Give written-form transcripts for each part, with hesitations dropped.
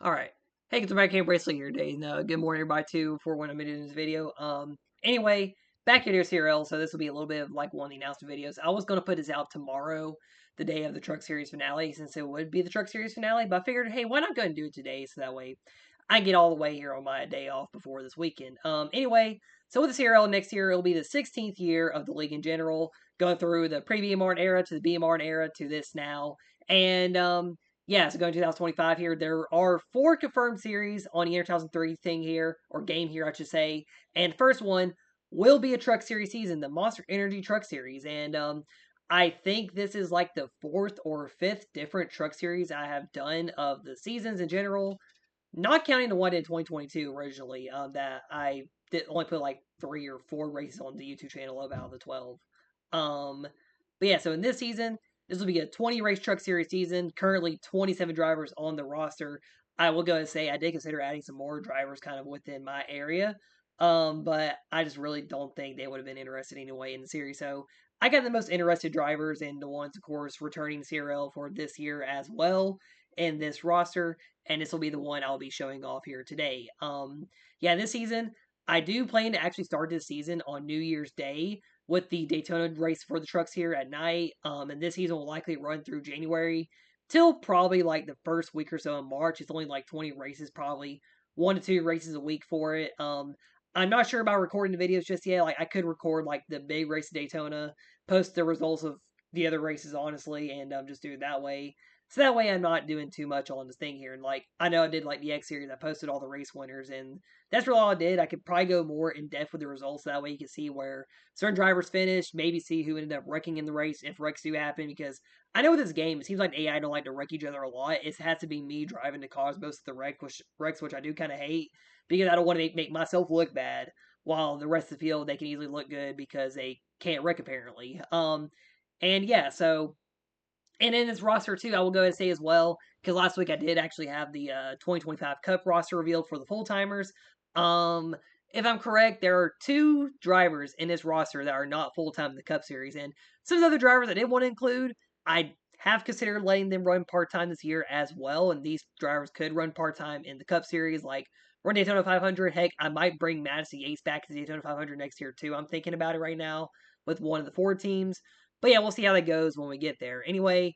Alright. Hey, it's back here, Bracelet here today. And, good morning, everybody, too, for when I'm editing this video. Anyway, back here to CRL, so this will be a little bit of like one of the announcement videos. I was going to put this out tomorrow, the day of the Truck Series finale, since it would be the Truck Series finale, but I figured, hey, why not go and do it today, so that way I can get all the way here on my day off before this weekend. Anyway, so with the CRL next year, it'll be the 16th year of the league in general, going through the pre-BMR era to the BMR era to this now. And, yeah, so going to 2025 here, there are 4 confirmed series on the Year 2003 thing here, or game here, I should say. And first one will be a Truck Series season, the Monster Energy Truck Series. And I think this is like the 4th or 5th different Truck Series I have done of the seasons in general, not counting the one in 2022 originally, that I did only put like 3 or 4 races on the YouTube channel of out of the 12. Um, but yeah, so in this season, this will be a 20 race truck series season. Currently 27 drivers on the roster. I will go and say I did consider adding some more drivers kind of within my area. But I just really don't think they would have been interested anyway in the series. So I got the most interested drivers and the ones, of course, returning CRL for this year as well in this roster. And this will be the one I'll be showing off here today. Yeah, this season, I do plan to actually start this season on New Year's Day with the Daytona race for the trucks here at night. And this season will likely run through January till probably like the first week or so in March. It's only like 20 races, probably 1 to 2 races a week for it. I'm not sure about recording the videos just yet. Like I could record like the big race of Daytona, post the results of the other races honestly, and just do it that way. So that way I'm not doing too much on this thing here. And like I know I did like the X series, I posted all the race winners, and that's really all I did. I could probably go more in depth with the results. That way you can see where certain drivers finished, maybe see who ended up wrecking in the race if wrecks do happen. Because I know with this game, it seems like AI don't like to wreck each other a lot. It has to be me driving to cause most of the wrecks, which I do kind of hate because I don't want to make myself look bad. While the rest of the field they can easily look good because they can't wreck apparently. And yeah, so and in this roster too, I will go ahead and say as well, because last week I did actually have the 2025 Cup roster revealed for the full timers. Um, if I'm correct, there are 2 drivers in this roster that are not full time in the Cup Series, and some of the other drivers I did want to include, I have considered letting them run part time this year as well, and these drivers could run part time in the Cup Series, like run Daytona 500. Heck, I might bring Madison Yates back to the Daytona 500 next year too. I'm thinking about it right now with one of the 4 teams. But yeah, we'll see how that goes when we get there. Anyway,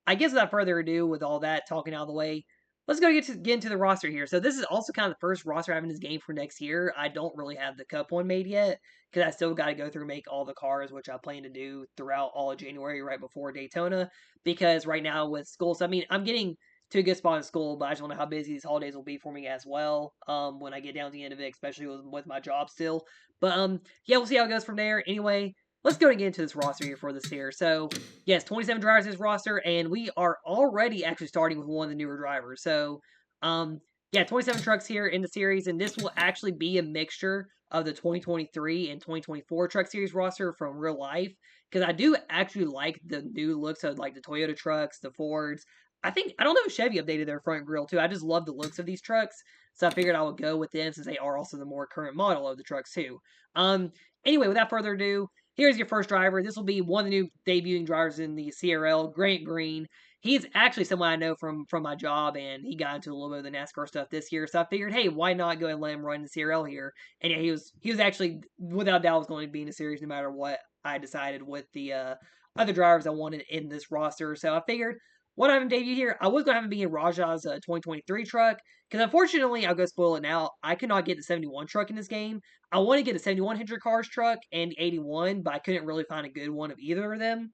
I guess without further ado, with all that talking out of the way, let's go get into the roster here. So this is also kind of the first roster I have in this game for next year. I don't really have the Cup one made yet because I still got to go through and make all the cars, which I plan to do throughout all of January right before Daytona. Because right now with school, so I mean, I'm getting to a good spot in school, but I just don't know how busy these holidays will be for me as well. When I get down to the end of it, especially with my job still. But yeah, we'll see how it goes from there. Anyway, let's go and get into this roster here for this here. So yes, 27 drivers in this roster, and we are already actually starting with one of the newer drivers. So yeah, 27 trucks here in the series, and this will actually be a mixture of the 2023 and 2024 Truck Series roster from real life. Because I do actually like the new looks of like the Toyota trucks, the Fords. I don't know if Chevy updated their front grille too. I just love the looks of these trucks, so I figured I would go with them since they are also the more current model of the trucks too. Um, anyway, without further ado, here's your first driver. This will be one of the new debuting drivers in the CRL, Grant Green. He's actually someone I know from my job, and he got into a little bit of the NASCAR stuff this year. So I figured, hey, why not go and let him run the CRL here? And yeah, he was actually without doubt was going to be in the series no matter what I decided with the other drivers I wanted in this roster. So I figured, what I have him debut here, I was going to have him be in Rajah's 2023 truck because unfortunately, I'll go spoil it now. I could not get the 71 truck in this game. I want to get a 71 Hendrick Cars truck and the 81, but I couldn't really find a good one of either of them.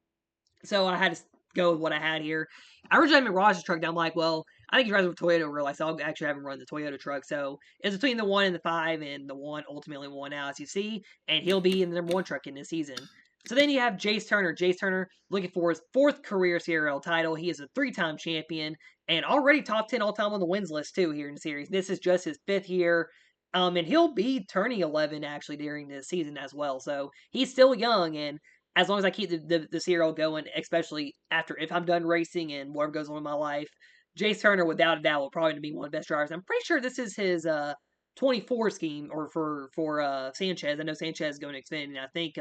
So I had to go with what I had here. I originally had Mirage's truck down. I'm like, well, I think he drives with Toyota in real life, so I'll actually have him run the Toyota truck. So it's between the 1 and the 5, and the 1 ultimately won out, as you see, and he'll be in the number 1 truck in this season. So then you have Jace Turner. Jace Turner looking for his 4th career CRL title. He is a 3-time champion and already top 10 all time on the wins list too here in the series. This is just his 5th year. And he'll be turning 11 actually during this season as well. So he's still young, and as long as I keep the CRL going, especially after if I'm done racing and whatever goes on in my life, Jace Turner without a doubt will probably be one of the best drivers. I'm pretty sure this is his 24 scheme or for Sanchez. I know Sanchez is going to Xfinity, and I think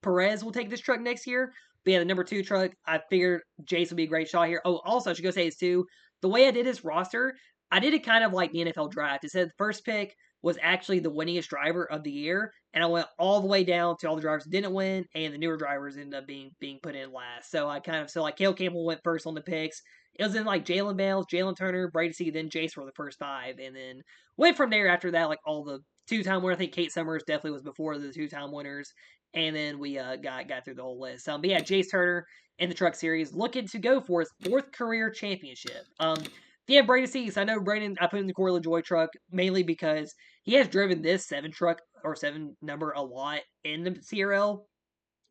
Perez will take this truck next year. But yeah, the number 2 truck, I figured Jace would be a great shot here. Oh, also, I should go say this too. The way I did his roster, I did it kind of like the NFL draft. It said the first pick was actually the winningest driver of the year, and I went all the way down to all the drivers that didn't win, and the newer drivers ended up being put in last. So like Caleb Campbell went first on the picks. It was in like Jalen Bales, Jalen Turner, Brady C, then Jace were the first 5, and then went from there after that, like all the 2-time winner. I think Kate Summers definitely was before the 2-time winners, and then we got through the whole list. But yeah, Jace Turner in the Truck Series looking to go for his 4th career championship. Yeah, Brady Cease. I know Braden. I put him in the Corey LaJoy truck mainly because he has driven this 7 truck or 7 number a lot in the CRL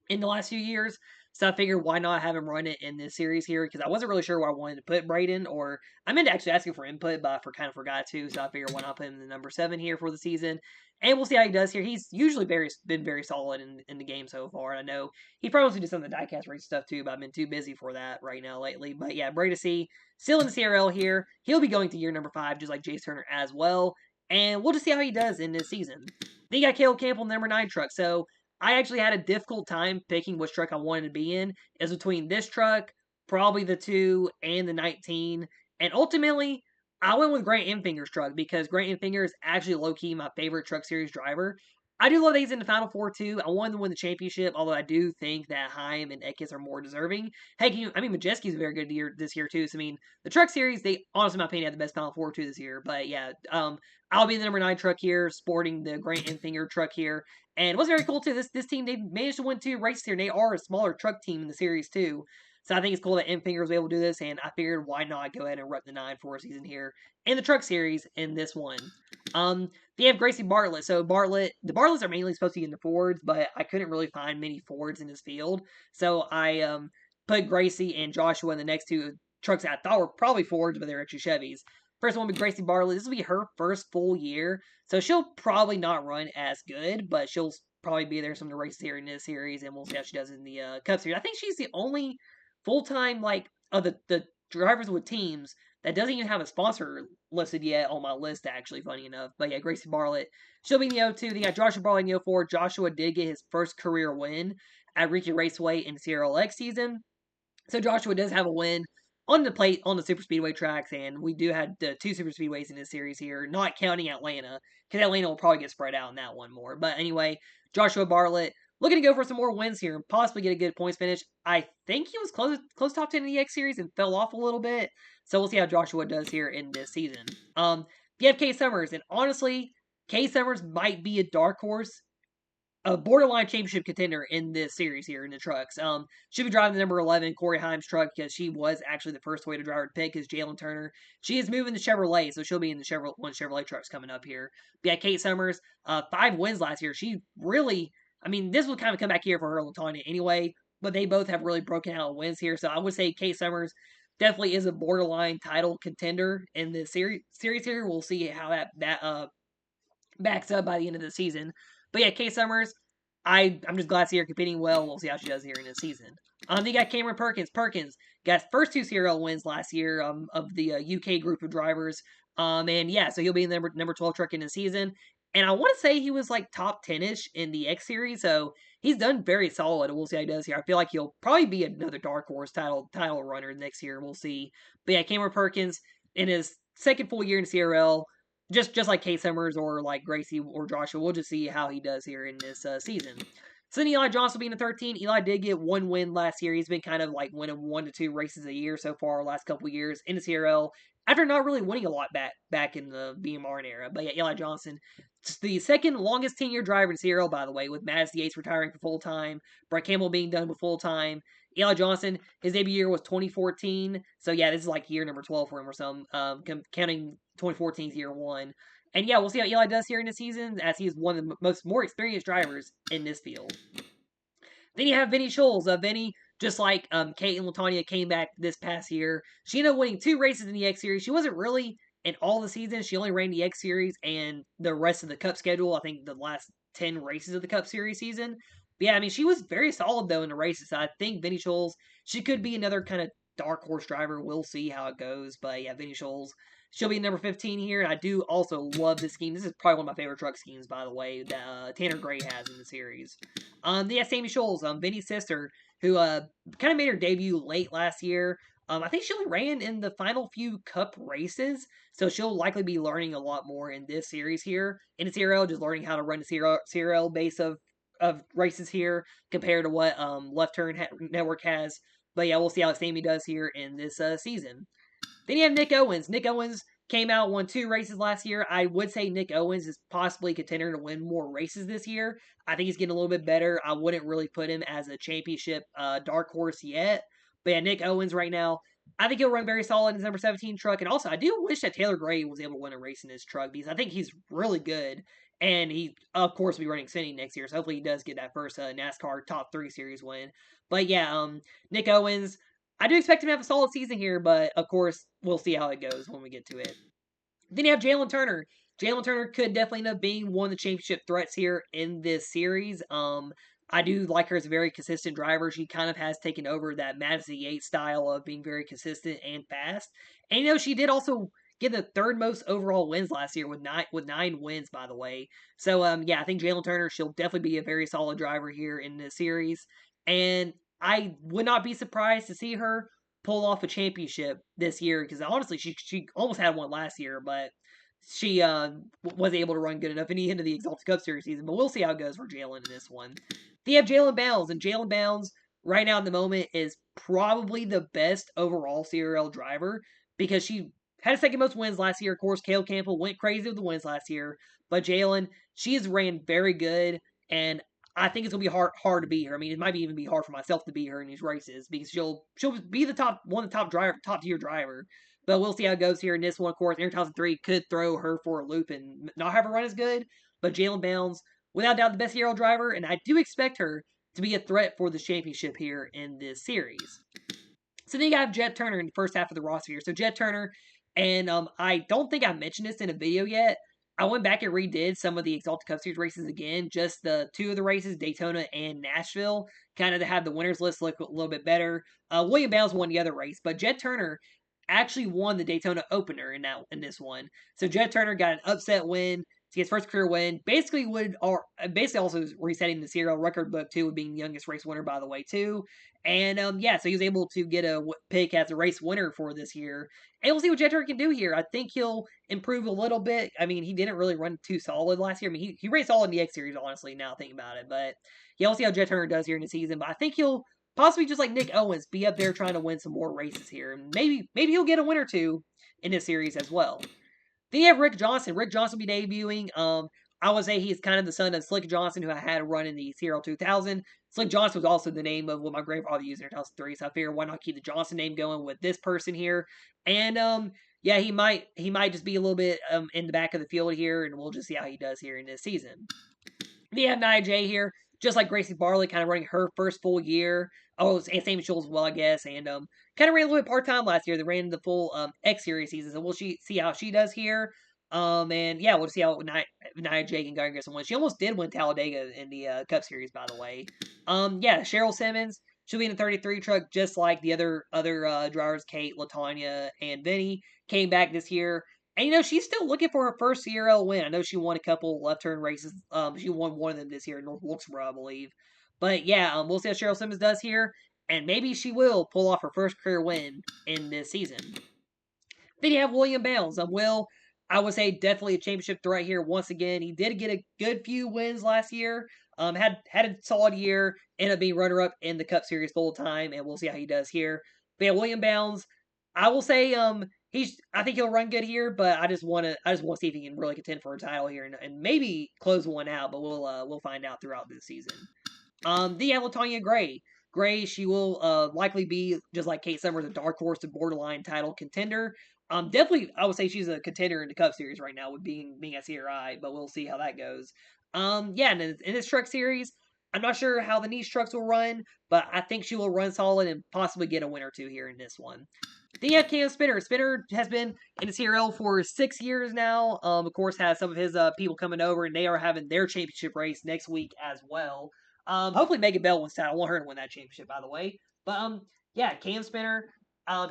in the last few years. So I figured why not have him run it in this series here because I wasn't really sure where I wanted to put Braden, or I meant to actually ask him for input, but I kind of forgot to. So I figured why not put him in the number 7 here for the season, and we'll see how he does here. He's usually been very solid in the game so far. And I know he probably did some of the diecast race stuff too, but I've been too busy for that right now lately. But yeah, Brady C still in the CRL here. He'll be going to year number 5 just like Jace Turner as well, and we'll just see how he does in this season. Then you got Caleb Campbell, number 9 truck. So I actually had a difficult time picking which truck I wanted to be in. It was between this truck, probably the 2, and the 19. And ultimately, I went with Grant Enfinger's truck because Grant Enfinger is actually low-key my favorite Truck Series driver. I do love that he's in the Final Four too. I wanted to win the championship, although I do think that Heim and Eckes are more deserving. Heck, Majeski's a very good year this year too. So the Truck Series, they honestly, in my opinion, had the best Final Four too this year. But yeah, I'll be the number 9 truck here, sporting the Grant Enfinger truck here. And what's very cool too, this team, they managed to win 2 races here, and they are a smaller truck team in the series too. So I think it's cool that Enfinger was able to do this, and I figured why not go ahead and rep the 9 for a season here in the truck series in this one. They have Gracie Bartlett. So the Bartletts are mainly supposed to be in the Fords, but I couldn't really find many Fords in this field. So I put Gracie and Joshua in the next 2 trucks that I thought were probably Fords, but they're actually Chevys. First one will be Gracie Bartlett. This will be her first full year, so she'll probably not run as good, but she'll probably be there some of the races here in this series, and we'll see how she does in the Cup Series. I think she's the only full-time, like, of the drivers with teams that doesn't even have a sponsor listed yet on my list, actually, funny enough. But yeah, Gracie Bartlett, she'll be in the O2. They got Joshua Bartlett in the O4. Joshua did get his first career win at Ricky Raceway in the CRLX season. So Joshua does have a win on the plate on the super speedway tracks, and we do have the 2 super speedways in this series here, not counting Atlanta, because Atlanta will probably get spread out in that one more. But anyway, Joshua Bartlett looking to go for some more wins here and possibly get a good points finish. I think he was close top 10 in the X series and fell off a little bit, so we'll see how Joshua does here in this season. You have Case Summers, and honestly, Case Summers might be a dark horse, a borderline championship contender in this series here in the trucks. She'll be driving the number 11 Corey Heim's truck because she was actually the first Toyota driver to pick is Jalen Turner. She is moving to Chevrolet, so she'll be in the Chevrolet trucks coming up here. But yeah, Kate Summers, 5 wins last year. She really, this will kind of come back here for her and LaTonya anyway, but they both have really broken out wins here. So I would say Kate Summers definitely is a borderline title contender in the series here. We'll see how that backs up by the end of the season. But yeah, Kay Summers, I'm just glad to see her competing well. We'll see how she does here in the season. Then you got Cameron Perkins. Perkins got his first 2 CRL wins last year of the UK group of drivers. And yeah, so he'll be in the number 12 truck in the season. And I want to say he was like top 10-ish in the X Series, so he's done very solid. We'll see how he does here. I feel like he'll probably be another dark horse title runner next year. We'll see. But yeah, Cameron Perkins in his second full year in CRL, just like Kate Summers or like Gracie or Joshua, we'll just see how he does here in this season. So then Eli Johnson will be in the 13. Eli did get 1 win last year. He's been kind of like winning 1 to 2 races a year so far last couple of years in the CRL after not really winning a lot back in the BMR era. But yeah, Eli Johnson, the second longest tenure driver in CRL, by the way, with Mads Yates retiring for full time, Brett Campbell being done with full time. Eli Johnson, his debut year was 2014. So yeah, this is like year number 12 for him or something, counting 2014's year 1. And yeah, we'll see how Eli does here in the season, as he is one of the more experienced drivers in this field. Then you have Vinny Scholes. Vinny, just like Kate and LaTonya, came back this past year. She ended up winning 2 races in the X Series. She wasn't really in all the seasons. She only ran the X Series and the rest of the Cup schedule. I think the last 10 races of the Cup Series season. But yeah, she was very solid, though, in the races. I think Vinny Scholes, she could be another kind of dark horse driver. We'll see how it goes. But yeah, Vinny Scholes, she'll be number 15 here. And I do also love this scheme. This is probably one of my favorite truck schemes, by the way, that Tanner Gray has in the series. Yeah, Sammy Scholes, Vinny's sister, who kind of made her debut late last year. I think she only ran in the final few Cup races, so she'll likely be learning a lot more in this series here. In the CRL, just learning how to run the CRL base of races here compared to what Left Turn Network has. But yeah, we'll see how Sammy does here in this season. Then you have Nick Owens. Nick Owens came out, won 2 races last year. I would say Nick Owens is possibly a contender to win more races this year. I think he's getting a little bit better. I wouldn't really put him as a championship dark horse yet. But yeah, Nick Owens right now, I think he'll run very solid in his number 17 truck. And also, I do wish that Taylor Gray was able to win a race in his truck because I think he's really good. And he, of course, will be running Xfinity next year. So hopefully he does get that first NASCAR Top 3 Series win. But yeah, Nick Owens, I do expect him to have a solid season here, but of course, we'll see how it goes when we get to it. Then you have Jalen Turner. Jalen Turner could definitely end up being one of the championship threats here in this series. I do like her as a very consistent driver. She kind of has taken over that Madison Yates style of being very consistent and fast. And she did also get the third most overall wins last year with nine wins, by the way. So yeah, I think Jalen Turner, she'll definitely be a very solid driver here in this series. And I would not be surprised to see her pull off a championship this year because honestly, she almost had one last year, but she was able to run good enough and he into the Exalted Cup Series season. But we'll see how it goes for Jalen in this one. Then you have Jalen Bounds, and Jalen Bounds right now at the moment is probably the best overall CRL driver because she had a second most wins last year. Of course, Cale Campbell went crazy with the wins last year, but Jalen, she has ran very good, and I think it's gonna be hard to beat her. I mean, it might even be hard for myself to beat her in these races because she'll be the top tier driver. But we'll see how it goes here in this one. Of course, Aaron Thompson 3 could throw her for a loop and not have her run as good. But Jalen Bounds, without doubt, the best hero driver, and I do expect her to be a threat for the championship here in this series. So then you have Jet Turner in the first half of the roster here. So Jet Turner, and I don't think I mentioned this in a video yet. I went back and redid some of the Exalted Cup Series races again, just the 2 of the races, Daytona and Nashville, kind of to have the winners list look a little bit better. William Bounds won the other race, but Jet Turner actually won the Daytona opener in this one. So Jet Turner got an upset win to get his first career win. Basically also resetting the serial record book too, with being the youngest race winner by the way too. And yeah, so he was able to get a pick as a race winner for this year. And we'll see what Jet Turner can do here. I think he'll improve a little bit. I mean, he didn't really run too solid last year. I mean, he ran solid in the X Series, honestly, now thinking about it. But yeah, we'll see how Jet Turner does here in the season. But I think he'll possibly just like Nick Owens be up there trying to win some more races here. And maybe he'll get a win or two in this series as well. Then you have Rick Johnson. Rick Johnson will be debuting. I would say he's kind of the son of Slick Johnson, who I had a run in the CRL 2000. Slick Johnson was also the name of what my grandfather used in 2003, so I figured why not keep the Johnson name going with this person here. And yeah, he might just be a little bit in the back of the field here, and we'll just see how he does here in this season. Then you have Nia Jax here, just like Gracie Barley, kind of running her first full year. Oh, and Sammy Scholes as well, I guess, and kind of ran a little bit part time last year. They ran the full X Series season, so we'll see how she does here. And yeah, we'll see how Nia Jax and Gary Grissom win. She almost did win Talladega in the Cup Series, by the way. Yeah, Cheryl Simmons, she'll be in the 33 truck, just like the other drivers, Kate, Latanya, and Vinny came back this year. And she's still looking for her first CRL win. I know she won a couple left turn races. She won one of them this year in North Wilkesboro, I believe. But yeah, we'll see how Cheryl Simmons does here, and maybe she will pull off her first career win in this season. Then you have William Bounds. Will, I would say definitely a championship threat here once again. He did get a good few wins last year. Had a solid year. Ended up being runner up in the Cup Series full time, and we'll see how he does here. But yeah, William Bounds, I will say I think he'll run good here, but I just want to see if he can really contend for a title here and maybe close one out. But we'll find out throughout this season. The Latanya Gray. Gray, she will likely be, just like Kate Summers, a dark horse to borderline title contender. Definitely, I would say she's a contender in the Cup Series right now with being a CRI, but we'll see how that goes. Yeah, and in this truck series, I'm not sure how the niche trucks will run, but I think she will run solid and possibly get a win or two here in this one. Then you have Cam Spinner. Spinner has been in the CRL for 6 years now. Of course, has some of his people coming over, and they are having their championship race next week as well. Hopefully Megan Bell wins that. I want her to win that championship, by the way. But yeah, Cam Spinner.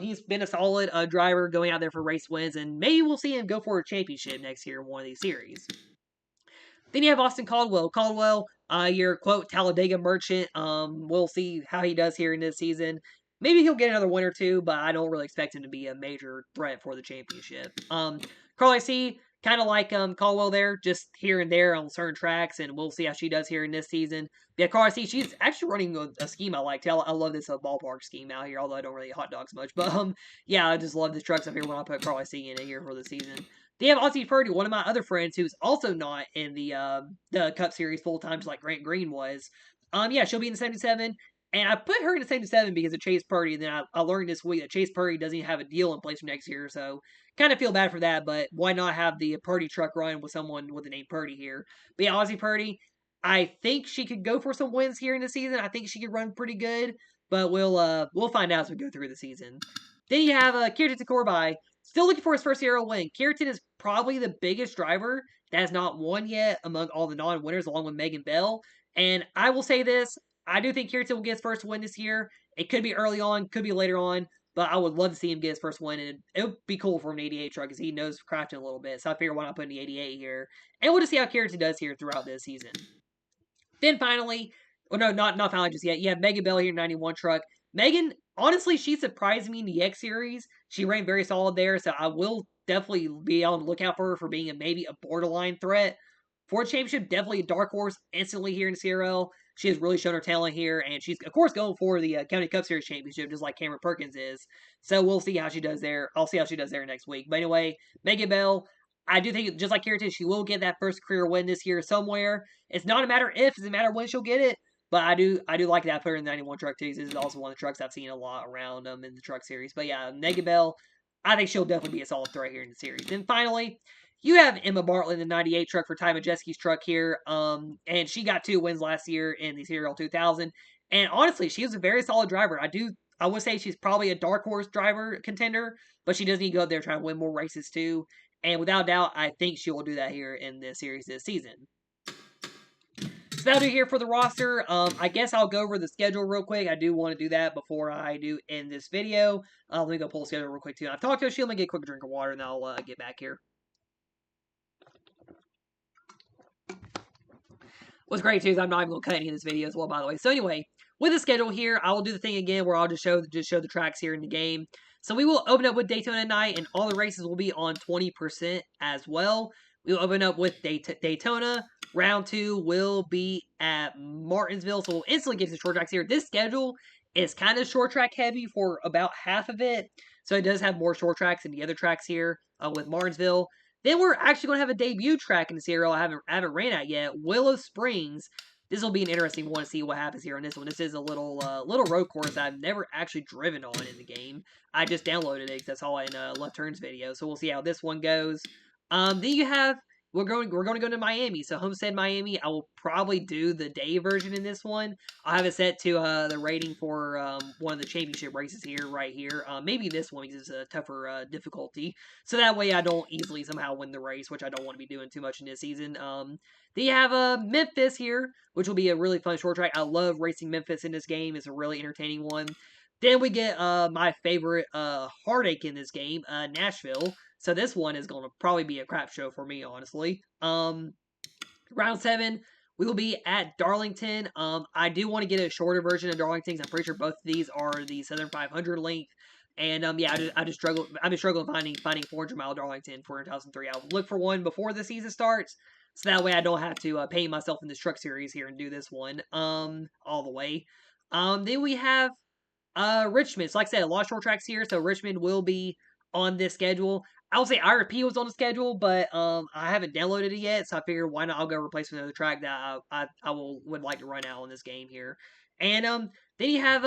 He's been a solid driver going out there for race wins, and maybe we'll see him go for a championship next year in one of these series. Then you have Austin Caldwell. Caldwell, your quote Talladega merchant. We'll see how he does here in this season. Maybe he'll get another win or two, but I don't really expect him to be a major threat for the championship. Carly C, kind of like Caldwell there, just here and there on certain tracks, and we'll see how she does here in this season. Yeah, Carly C, she's actually running a scheme I like. I love this ballpark scheme out here, although I don't really hot dogs much. But yeah, I just love the trucks up here when I put Carly C in it here for the season. They have Aussie Purdy, one of my other friends who's also not in the Cup Series full time, just like Grant Green was. Yeah, she'll be in the 77. And I put her in the 77 because of Chase Purdy. And then I learned this week that Chase Purdy doesn't even have a deal in place for next year. So kind of feel bad for that. But why not have the Purdy truck run with someone with the name Purdy here? But yeah, Aussie Purdy, I think she could go for some wins here in the season. I think she could run pretty good. But we'll find out as we go through the season. Then you have Kirtan Korbai. Still looking for his first aerial win. Kirtan is probably the biggest driver that has not won yet among all the non-winners, along with Megan Bell. And I will say this, I do think Kirtan will get his first win this year. It could be early on, could be later on, but I would love to see him get his first win, and it would be cool for an 88 truck because he knows crafting a little bit. So I figure why not put in the 88 here. And we'll just see how Kirtan does here throughout this season. Then finally, well, no, not finally just yet. You have Megan Bell here, 91 truck. Megan, honestly, she surprised me in the X Series. She ran very solid there, so I will definitely be on the lookout for her for being maybe a borderline threat. For the championship, definitely a dark horse instantly here in CRL. She has really shown her talent here, and she's, of course, going for the County Cup Series championship, just like Cameron Perkins is. So we'll see how she does there. I'll see how she does there next week. But anyway, Megan Bell, I do think, just like Kirtan, she will get that first career win this year somewhere. It's not a matter if, it's a matter when she'll get it. But I do like that. I put her in the 91 truck too. This is also one of the trucks I've seen a lot around in the truck series. But yeah, Megan Bell, I think she'll definitely be a solid threat here in the series. Then finally, you have Emma Bartlett in the 98 truck for Ty Majeski's truck here. And she got 2 wins last year in the Serial 2000. And honestly, she was a very solid driver. I would say she's probably a dark horse driver contender, but she does need to go out there trying to win more races too. And without doubt, I think she will do that here in this series this season. So that'll do here for the roster. I guess I'll go over the schedule real quick. I do want to do that before I do end this video. Let me go pull the schedule real quick too. I've talked to Sheila. Let me get a quick drink of water, and I'll get back here. What's great too is I'm not even going to cut any of this video as well, by the way. So anyway, with the schedule here, I will do the thing again where I'll just show the tracks here in the game. So we will open up with Daytona night, and all the races will be on 20% as well. We will open up with Daytona. Round 2 will be at Martinsville, so we'll instantly get to the short tracks here. This schedule is kind of short track heavy for about half of it, so it does have more short tracks than the other tracks here with Martinsville. Then we're actually going to have a debut track in the serial I haven't ran at yet, Willow Springs. This will be an interesting one to see what happens here on this one. This is a little road course I've never actually driven on in the game. I just downloaded it because I saw it in a Left Turns video, so we'll see how this one goes. Then you have we're going to go to Miami. So Homestead, Miami. I will probably do the day version in this one. I'll have it set to the rating for one of the championship races here, right here. Maybe this one because it's a tougher difficulty. So that way I don't easily somehow win the race, which I don't want to be doing too much in this season. Then you have Memphis here, which will be a really fun short track. I love racing Memphis in this game. It's a really entertaining one. Then we get my favorite heartache in this game, Nashville. So this one is going to probably be a crap show for me, honestly. Round 7, we will be at Darlington. I do want to get a shorter version of Darlington. I'm pretty sure both of these are the Southern 500 length. And yeah, I've been struggling finding 400-mile Darlington for 2003. I'll look for one before the season starts, so that way I don't have to pay myself in this truck series here and do this one all the way. Then we have Richmond. So like I said, a lot of short tracks here, so Richmond will be on this schedule. I would say IRP was on the schedule, but I haven't downloaded it yet, so I figured why not I'll go replace another track that I would like to run out on this game here. And then you have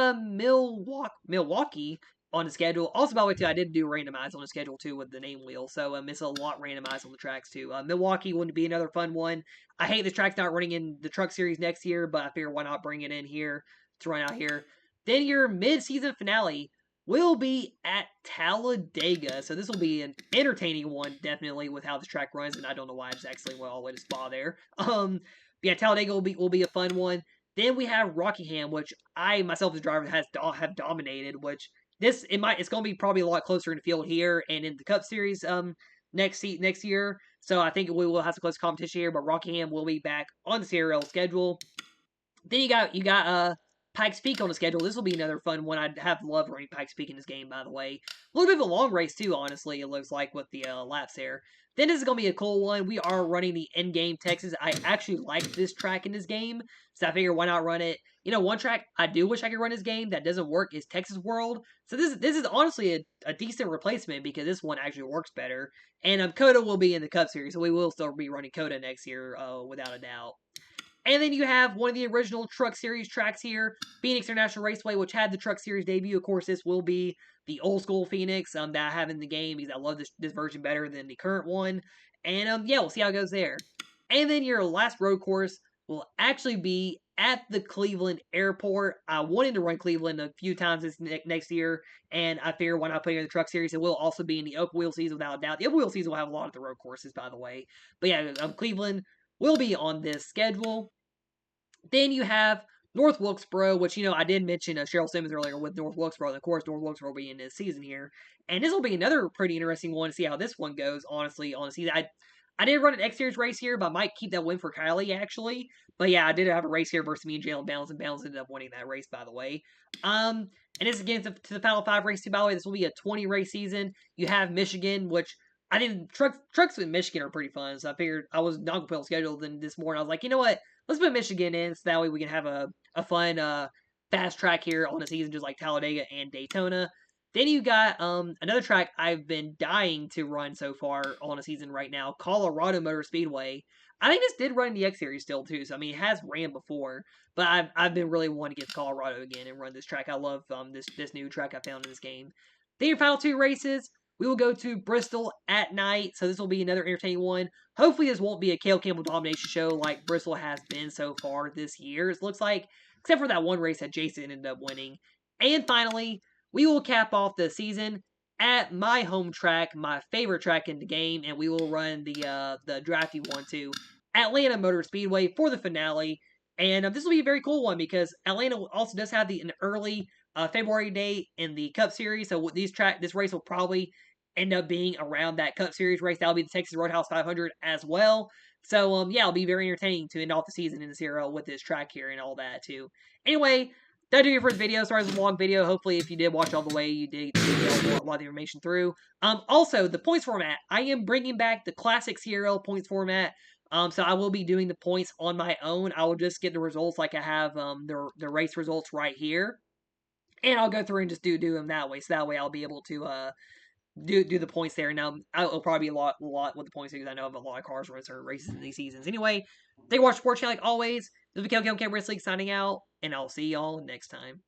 Milwaukee on the schedule. Also, by the way, too, I did do randomize on the schedule too with the name wheel, so it's a lot randomized on the tracks too. Milwaukee wouldn't be another fun one. I hate this track's not running in the truck series next year, but I figured why not bring it in here to run out here. Then your mid-season finale will be at Talladega. So this will be an entertaining one, definitely, with how this track runs, and I don't know why I just actually went all the way to Spa there. Yeah, Talladega will be a fun one. Then we have Rockingham, which I myself as a driver have dominated, which it's going to be probably a lot closer in the field here and in the Cup Series next year. So I think we will have some close competition here, but Rockingham will be back on the CRL schedule. Then you got Pikes Peak on the schedule. This will be another fun one. I'd have loved running Pikes Peak in this game, by the way. A little bit of a long race too, honestly. It looks like with the laps there. Then this is gonna be a cool one. We are running the Endgame Texas. I actually like this track in this game, so I figure why not run it. You know, one track I do wish I could run this game that doesn't work is Texas World. So this is honestly a decent replacement because this one actually works better. And Coda will be in the Cup Series, so we will still be running Coda next year, without a doubt. And then you have one of the original Truck Series tracks here, Phoenix International Raceway, which had the Truck Series debut. Of course, this will be the old school Phoenix that I have in the game because I love this version better than the current one. And yeah, we'll see how it goes there. And then your last road course will actually be at the Cleveland Airport. I wanted to run Cleveland a few times this next year, and I figure why not put it in the Truck Series? It will also be in the open wheel season without a doubt. The open wheel season will have a lot of the road courses, by the way. But yeah, Cleveland will be on this schedule. Then you have North Wilkesboro, which, I did mention Cheryl Simmons earlier with North Wilkesboro. And of course, North Wilkesboro will be in this season here. And this will be another pretty interesting one to see how this one goes, honestly, on the season. I did run an X Series race here, but I might keep that win for Kylie, actually. But yeah, I did have a race here versus me and Jalen Bounds, and Bounds ended up winning that race, by the way. And this again to the Final 5 race, too, by the way. This will be a 20 race season. You have Michigan, which I think trucks in Michigan are pretty fun, so I figured I was not going to put on schedule then this morning. I was like, you know what? Let's put Michigan in so that way we can have a fun fast track here on the season, just like Talladega and Daytona. Then you got another track I've been dying to run so far on a season right now, Colorado Motor Speedway. I think this did run in the X Series still too, so I mean it has ran before, but I've been really wanting to get to Colorado again and run this track. I love this new track I found in this game. Then your final 2 races, we will go to Bristol at night, so this will be another entertaining one. Hopefully this won't be a Cale Campbell domination show like Bristol has been so far this year. It looks like, except for that one race that Jason ended up winning. And finally, we will cap off the season at my home track, my favorite track in the game, and we will run the drafty one too, Atlanta Motor Speedway for the finale. And this will be a very cool one because Atlanta also does have an early February date in the Cup Series, so this race will probably end up being around that Cup Series race. That'll be the Texas Roadhouse 500 as well. So, yeah, it'll be very entertaining to end off the season in the CRL with this track here and all that, too. Anyway, that'll do it for this video. Sorry, it's a long video. Hopefully, if you did watch all the way, you did get a lot of the information through. Also, the points format. I am bringing back the classic CRL points format. So I will be doing the points on my own. I will just get the results like I have the race results right here. And I'll go through and just do them that way. So that way I'll be able to do the points there. Now it'll probably be a lot with the points because I know of a lot of cars running certain races in these seasons. Anyway, thank you for watching Sports Channel like always. This is Kel Cam Wrestling signing out, and I'll see y'all next time.